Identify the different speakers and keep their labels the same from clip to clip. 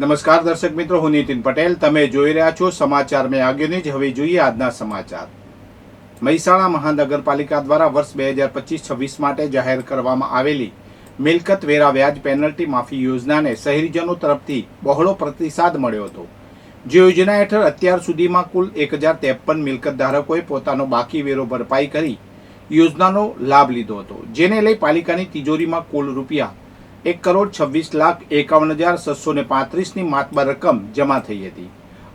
Speaker 1: નમસ્કાર દર્શક મિત્રો, હું નીતિન પટેલ. તમે જોઈ રહ્યા છો સમાચાર મેં આગેની જ. હવે જોઈએ આજના સમાચાર. મહેસાણા મહાનગરપાલિકા દ્વારા વર્ષ 2025-26 માટે જાહેર કરવામાં આવેલી મિલકત વેરા વ્યાજ પેનલ્ટી માફી યોજનાને શહેરીજનો તરફથી બહોળો પ્રતિસાદ મળ્યો હતો. જે યોજના હેઠળ અત્યાર સુધીમાં કુલ 1053 મિલકત ધારકોએ પોતાનો બાકી વેરો ભરપાઈ કરી યોજનાનો લાભ લીધો હતો, જેને લઈ પાલિકાની તિજોરીમાં કુલ રૂપિયા 1,26,51,635ની માતબર રકમ જમા થઈ હતી.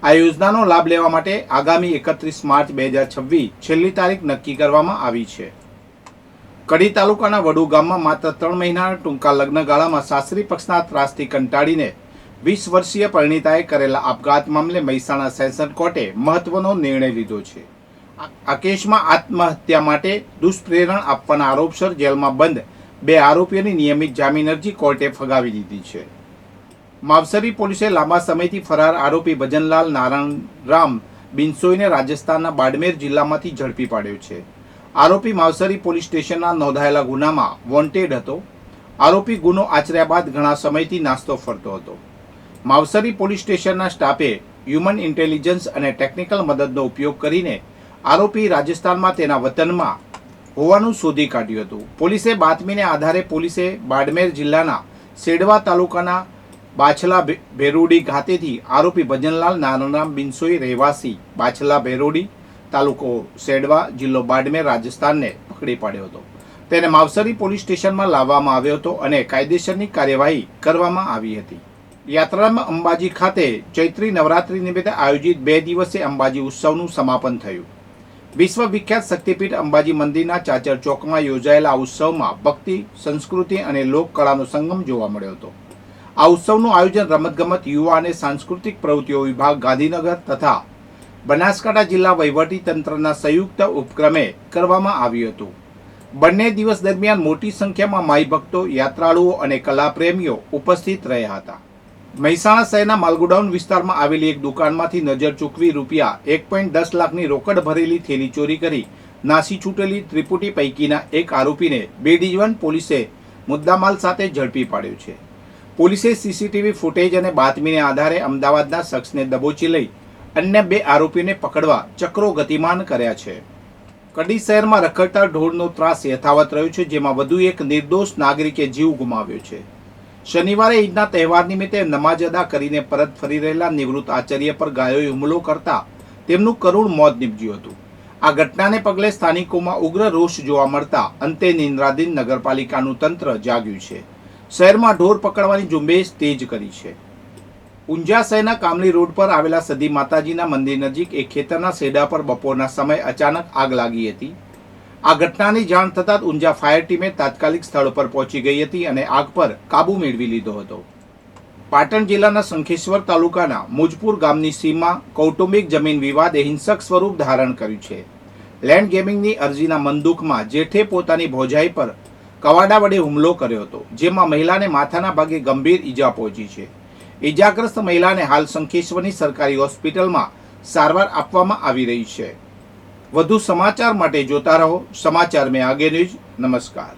Speaker 1: આ યોજનાનો લાભ લેવા માટે આગામી 31 માર્ચ 2026 છેલ્લી તારીખ નક્કી કરવામાં આવી છે. કડી તાલુકાના વડુ ગામમાં માત્ર 3 મહિનાના ટૂંકા લગ્નગાળામાં સાસરી પક્ષના ત્રાસથી કંટાળીને 20 વર્ષીય પરિણીતાએ કરેલા આપઘાત મામલે મહેસાણા સેશન કોર્ટે મહત્વનો નિર્ણય લીધો છે. આ કેસમાં આત્મહત્યા માટે દુષ્પ્રેરણ આપવાના આરોપસર જેલમાં બંધ 2 આરોપીઓની નિયમિત જામીન અરજી કોર્ટે ફગાવી દીધી છે. માવસરી પોલીસે લાંબા સમયથી ફરાર આરોપી ભજનલાલ નારાયણરામ બિનસોઈને રાજસ્થાનના બાડમેર જિલ્લામાંથી ઝડપી પાડ્યો છે. આરોપી માવસરી પોલીસ સ્ટેશનના નોંધાયેલા ગુનામાં વોન્ટેડ હતો. આરોપી ગુનો આચર્યા બાદ ઘણા સમયથી નાસ્તો ફરતો હતો. માવસરી પોલીસ સ્ટેશનના સ્ટાફે હ્યુમન ઇન્ટેલિજન્સ અને ટેકનિકલ મદદનો ઉપયોગ કરીને આરોપી રાજસ્થાનમાં તેના વતનમાં હોવાનું શોધી કાઢ્યું હતું. પોલીસે બાતમીને આધારે પોલીસે બાડમેર જિલ્લાના સેડવા તાલુકાના બાછલા ભેરોડી ખાતેથી આરોપી ભજનલાલ નારાયણરામ બિનસોઈ રહેવાસી બાછલા ભેરોડી તાલુકો સેડવા જિલ્લો બાડમેર રાજસ્થાનને પકડી પાડ્યો હતો. તેને માવસરી પોલીસ સ્ટેશનમાં લાવવામાં આવ્યો હતો અને કાયદેસરની કાર્યવાહી કરવામાં આવી હતી. યાત્રાધામ અંબાજી ખાતે ચૈત્રી નવરાત્રી નિમિત્તે આયોજિત 2 દિવસીય અંબાજી ઉત્સવનું સમાપન થયું. વિશ્વ વિખ્યાત શક્તિપીઠ અંબાજી મંદિરના ચાચર ચોકમાં યોજાયેલા ઉત્સવમાં ભક્તિ, સંસ્કૃતિ અને લોકકળાનો સંગમ જોવા મળ્યો હતો. આ ઉત્સવનું આયોજન રમતગમત, યુવા અને સાંસ્કૃતિક પ્રવૃત્તિઓ વિભાગ ગાંધીનગર તથા બનાસકાંઠા જિલ્લા વહીવટી તંત્રના સંયુક્ત ઉપક્રમે કરવામાં આવ્યું હતું. બંને દિવસ દરમિયાન મોટી સંખ્યામાં માઈ ભક્તો, યાત્રાળુઓ અને કલાપ્રેમીઓ ઉપસ્થિત રહ્યા હતા. મહેસાણા શહેરના માલગોડાઉન વિસ્તારમાં આવેલી એક દુકાનમાંથી નજર ચૂકવી રૂપિયા 1.10 લાખની રોકડ ભરેલી થેલી ચોરી કરી નાસી છૂટેલી ત્રિપુટી પૈકીના એક આરોપીને બે ડિવિઝન પોલીસે મુદ્દામાલ સાથે ઝડપી પાડ્યો છે. પોલીસે સીસીટીવી ફૂટેજ અને બાતમીને આધારે અમદાવાદના શખ્સને દબોચી લઈ અન્ય 2 આરોપીને પકડવા ચક્રો ગતિમાન કર્યા છે. કડી શહેરમાં રખડતા ઢોરનો ત્રાસ યથાવત રહ્યો છે, જેમાં વધુ એક નિર્દોષ નાગરિકે જીવ ગુમાવ્યો છે. શનિવારે ઈદના તહેવાર નિમિત્તે નમાજ અદા કરીને પરત ફરી રહેલા નિવૃત્ત આચાર્ય પર ગાયોએ હુમલો કરતા તેમનું કરુણ મોત નીપજ્યું હતું. આ ઘટનાને પગલે સ્થાનિકોમાં ઉગ્ર રોષ જોવા મળતા અંતે નિંદ્રાધીન નગરપાલિકાનું તંત્ર જાગ્યું છે. શહેરમાં ઢોર પકડવાની ઝુંબેશ તેજ કરી છે. ઊંઝા શહેરના કામલી રોડ પર આવેલા સદી માતાજીના મંદિર નજીક એક ખેતરના સેડા પર બપોરના સમયે અચાનક આગ લાગી હતી. આ ઘટનાની જાણ થતાં જ ઊંઝા ફાયર ટીમે તાત્કાલિક સ્થળ પર પહોંચી ગઈ હતી અને આગ પર કાબુ મેળવી લીધો હતો. પાટણ જિલ્લાના શંખેશ્વર તાલુકાના મુજપુર ગામની સીમમાં કૌટુંબિક જમીન વિવાદે હિંસક સ્વરૂપ ધારણ કર્યું છે. લેન્ડ ગેમિંગની અરજીના મંદુકમાં જેઠે પોતાની ભોજાઈ પર કવાડા વડે હુમલો કર્યો હતો, જેમાં મહિલાને માથાના ભાગે ગંભીર ઈજા પહોંચી છે. ઈજાગ્રસ્ત મહિલાને હાલ શંખેશ્વરની સરકારી હોસ્પિટલમાં સારવાર આપવામાં આવી રહી છે. વધુ સમાચાર માટે જોતા રહો સમાચાર મેં આગે ન્યૂઝ. નમસ્કાર.